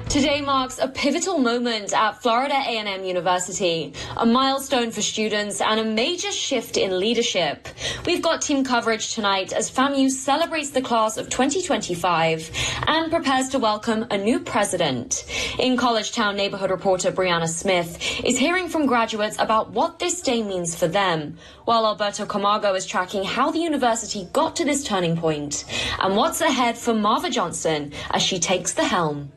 Today marks a pivotal moment at Florida A&M University, a milestone for students and a major shift in leadership. We've got team coverage tonight as FAMU celebrates the class of 2025 and prepares to welcome a new president. In College Town, neighborhood reporter Brianna Smith is hearing from graduates about what this day means for them, while Alberto Camargo is tracking how the university got to this turning point and what's ahead for Marva Johnson as she takes the helm.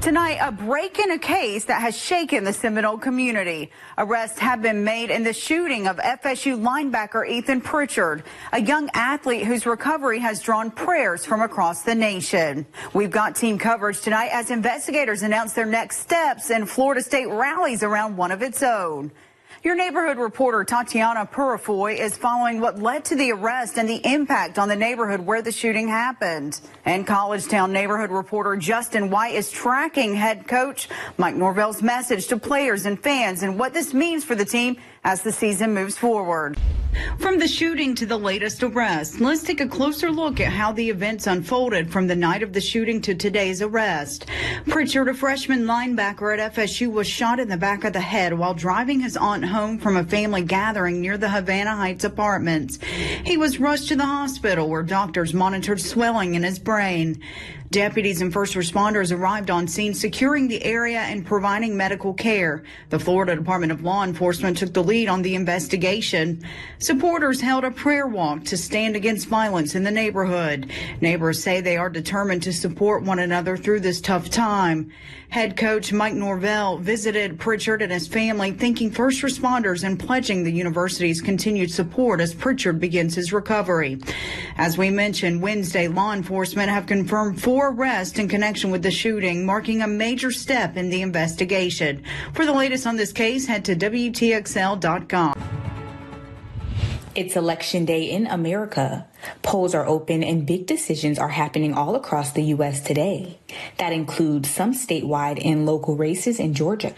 Tonight, a break in a case that has shaken the Seminole community. Arrests have been made in the shooting of FSU linebacker Ethan Pritchard, a young athlete whose recovery has drawn prayers from across the nation. We've got team coverage tonight as investigators announce their next steps and Florida State rallies around one of its own. Your neighborhood reporter Tatiana Purifoy is following what led to the arrest and the impact on the neighborhood where the shooting happened. And College Town neighborhood reporter Justin White is tracking head coach Mike Norvell's message to players and fans and what this means for the team as the season moves forward. From the shooting to the latest arrest, let's take a closer look at how the events unfolded from the night of the shooting to today's arrest. Pritchard, a freshman linebacker at FSU, was shot in the back of the head while driving his aunt home from a family gathering near the Havana Heights apartments. He was rushed to the hospital where doctors monitored swelling in his brain. Deputies and first responders arrived on scene, securing the area and providing medical care. The Florida Department of Law Enforcement took the lead on the investigation. Supporters held a prayer walk to stand against violence in the neighborhood. Neighbors say they are determined to support one another through this tough time. Head coach Mike Norvell visited Pritchard and his family, thanking first responders and pledging the university's continued support as Pritchard begins his recovery. As we mentioned, Wednesday, law enforcement have confirmed 4 arrests in connection with the shooting, marking a major step in the investigation. For the latest on this case, head to WTXL.com. It's Election Day in America. Polls are open and big decisions are happening all across the U.S. today. That includes some statewide and local races in Georgia.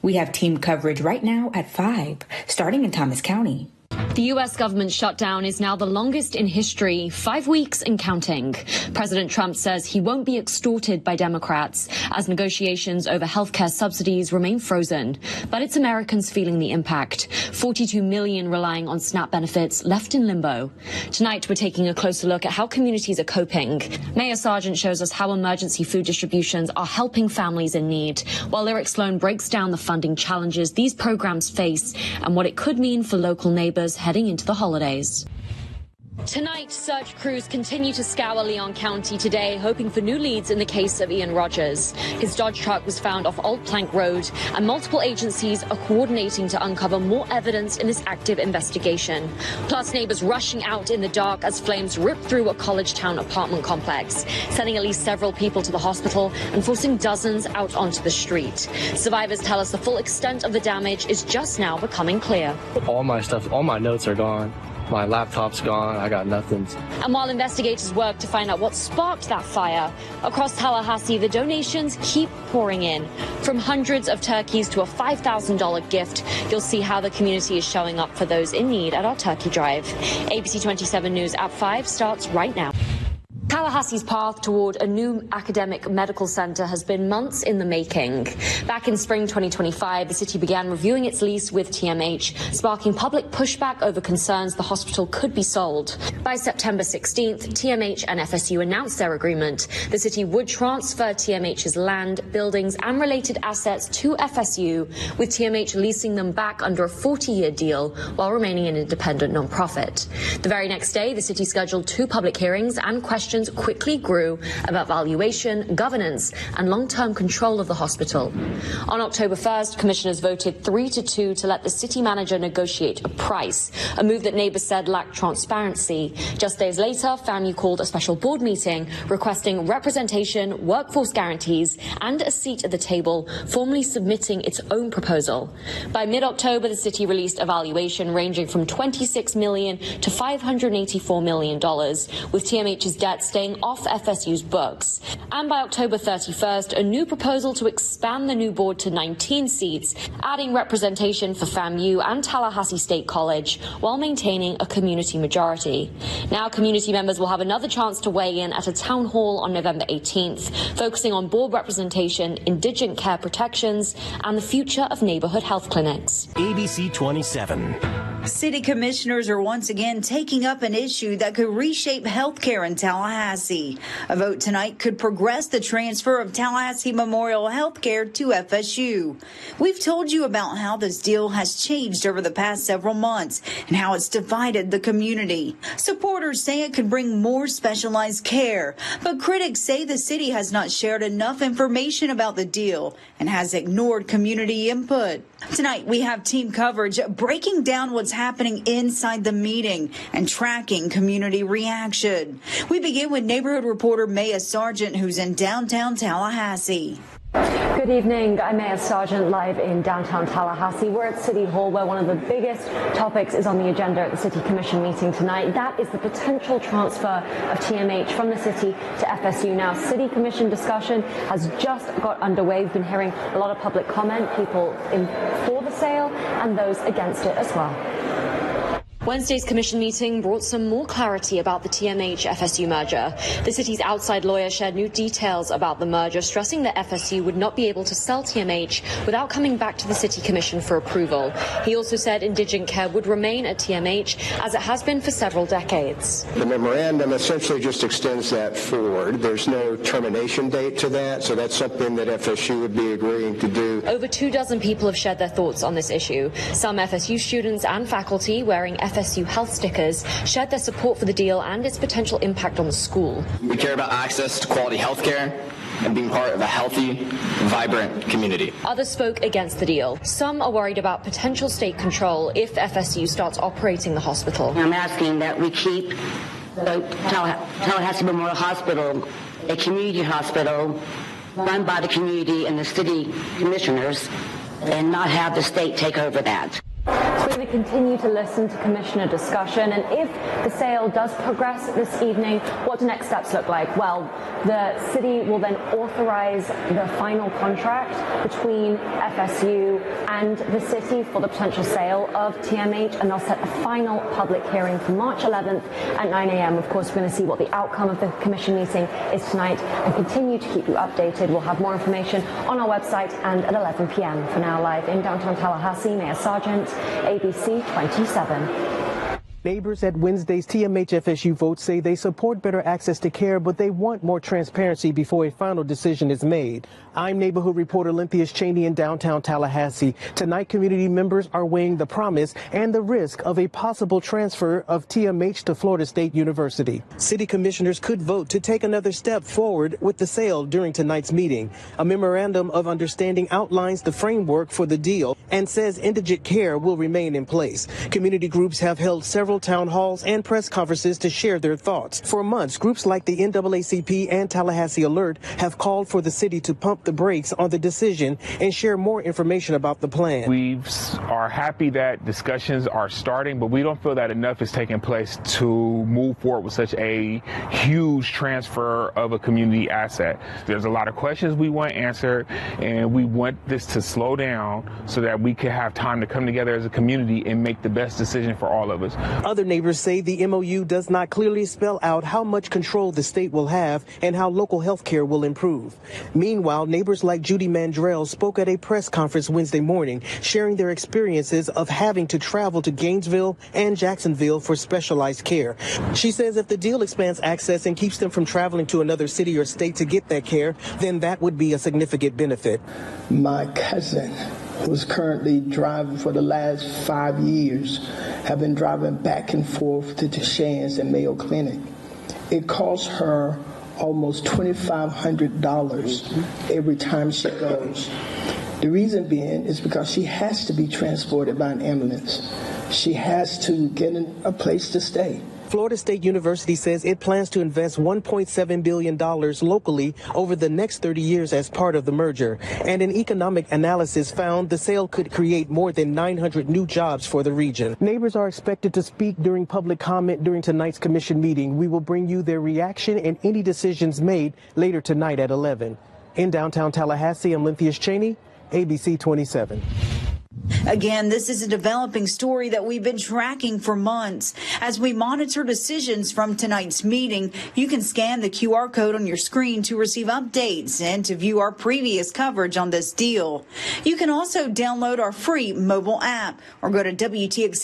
We have team coverage right now at 5, starting in Thomas County. The U.S. government shutdown is now the longest in history, 5 weeks and counting. President Trump says he won't be extorted by Democrats as negotiations over health care subsidies remain frozen. But it's Americans feeling the impact. 42 million relying on SNAP benefits left in limbo. Tonight, we're taking a closer look at how communities are coping. Mayor Sargent shows us how emergency food distributions are helping families in need, while Lyric Sloan breaks down the funding challenges these programs face and what it could mean for local neighbors heading into the holidays. Tonight, search crews continue to scour Leon County today, hoping for new leads in the case of Ian Rogers. His Dodge truck was found off Old Plank Road, and multiple agencies are coordinating to uncover more evidence in this active investigation. Plus, neighbors rushing out in the dark as flames rip through a College Town apartment complex, sending at least several people to the hospital and forcing dozens out onto the street. Survivors tell us the full extent of the damage is just now becoming clear. All my stuff, all my notes are gone. My laptop's gone. I got nothing. And while investigators work to find out what sparked that fire, across Tallahassee, the donations keep pouring in. From hundreds of turkeys to a $5,000 gift, you'll see how the community is showing up for those in need at our turkey drive. ABC 27 News at 5 starts right now. Tallahassee's path toward a new academic medical center has been months in the making. Back in spring 2025, the city began reviewing its lease with TMH, sparking public pushback over concerns the hospital could be sold. By September 16th, TMH and FSU announced their agreement. The city would transfer TMH's land, buildings, and related assets to FSU, with TMH leasing them back under a 40-year deal while remaining an independent nonprofit. The very next day, the city scheduled 2 public hearings, and questions quickly grew about valuation, governance, and long-term control of the hospital. On October 1st, commissioners voted 3-2 to let the city manager negotiate a price, a move that neighbors said lacked transparency. Just days later, FAMU called a special board meeting requesting representation, workforce guarantees, and a seat at the table, formally submitting its own proposal. By mid-October, the city released a valuation ranging from $26 million to $584 million, with TMH's debts staying off FSU's books. And by October 31st, a new proposal to expand the new board to 19 seats, adding representation for FAMU and Tallahassee State College, while maintaining a community majority. Now, community members will have another chance to weigh in at a town hall on November 18th, focusing on board representation, indigent care protections, and the future of neighborhood health clinics. ABC 27. City commissioners are once again taking up an issue that could reshape healthcare in Tallahassee. A vote tonight could progress the transfer of Tallahassee Memorial Healthcare to FSU. We've told you about how this deal has changed over the past several months and how it's divided the community. Supporters say it could bring more specialized care, but critics say the city has not shared enough information about the deal and has ignored community input. Tonight, we have team coverage breaking down what's happening inside the meeting and tracking community reaction. We begin with neighborhood reporter Maya Sargent, who's in downtown Tallahassee. Good evening. I'm Maya Sargent, live in downtown Tallahassee. We're at City Hall, where one of the biggest topics is on the agenda at the City Commission meeting tonight. That is the potential transfer of TMH from the city to FSU. Now, City Commission discussion has just got underway. We've been hearing a lot of public comment, people for the sale and those against it as well. Wednesday's commission meeting brought some more clarity about the TMH-FSU merger. The city's outside lawyer shared new details about the merger, stressing that FSU would not be able to sell TMH without coming back to the city commission for approval. He also said indigent care would remain at TMH, as it has been for several decades. The memorandum essentially just extends that forward. There's no termination date to that, so that's something that FSU would be agreeing to do. Over 24 people have shared their thoughts on this issue. Some FSU students and faculty wearing FSU health stickers shared their support for the deal and its potential impact on the school. We care about access to quality health care and being part of a healthy, vibrant community. Others spoke against the deal. Some are worried about potential state control if FSU starts operating the hospital. I'm asking that we keep the Tallahassee Memorial Hospital a community hospital run by the community and the city commissioners, and not have the state take over that. We're going to continue to listen to commissioner discussion, and if the sale does progress this evening, what do next steps look like? Well, the city will then authorize the final contract between FSU and the city for the potential sale of TMH, and they'll set a final public hearing for March 11th at 9 a.m. Of course, we're going to see what the outcome of the commission meeting is tonight and continue to keep you updated. We'll have more information on our website and at 11 p.m. For now, live in downtown Tallahassee, Maya Sargent, ABC 27. Neighbors at Wednesday's TMH-FSU vote say they support better access to care, but they want more transparency before a final decision is made. I'm neighborhood reporter Lynthius Cheney in downtown Tallahassee. Tonight, community members are weighing the promise and the risk of a possible transfer of TMH to Florida State University. City commissioners could vote to take another step forward with the sale during tonight's meeting. A memorandum of understanding outlines the framework for the deal and says indigent care will remain in place. Community groups have held several town halls and press conferences to share their thoughts. For months, groups like the NAACP and Tallahassee Alert have called for the city to pump the brakes on the decision and share more information about the plan. We are happy that discussions are starting, but we don't feel that enough is taking place to move forward with such a huge transfer of a community asset. There's a lot of questions we want answered, and we want this to slow down so that we can have time to come together as a community and make the best decision for all of us. Other neighbors say the MOU does not clearly spell out how much control the state will have and how local health care will improve. Meanwhile, neighbors like Judy Mandrell spoke at a press conference Wednesday morning, sharing their experiences of having to travel to Gainesville and Jacksonville for specialized care. She says if the deal expands access and keeps them from traveling to another city or state to get that care, then that would be a significant benefit. My cousin, who's currently driving for the last 5 years, have been driving back and forth to Shands and Mayo Clinic. It costs her almost $2,500 every time she goes. The reason being is because she has to be transported by an ambulance. She has to get in a place to stay. Florida State University says it plans to invest $1.7 billion locally over the next 30 years as part of the merger. And an economic analysis found the sale could create more than 900 new jobs for the region. Neighbors are expected to speak during public comment during tonight's commission meeting. We will bring you their reaction and any decisions made later tonight at 11. In downtown Tallahassee, I'm Lynthius Cheney, ABC 27. Again, this is a developing story that we've been tracking for months. As we monitor decisions from tonight's meeting, you can scan the QR code on your screen to receive updates and to view our previous coverage on this deal. You can also download our free mobile app or go to WTX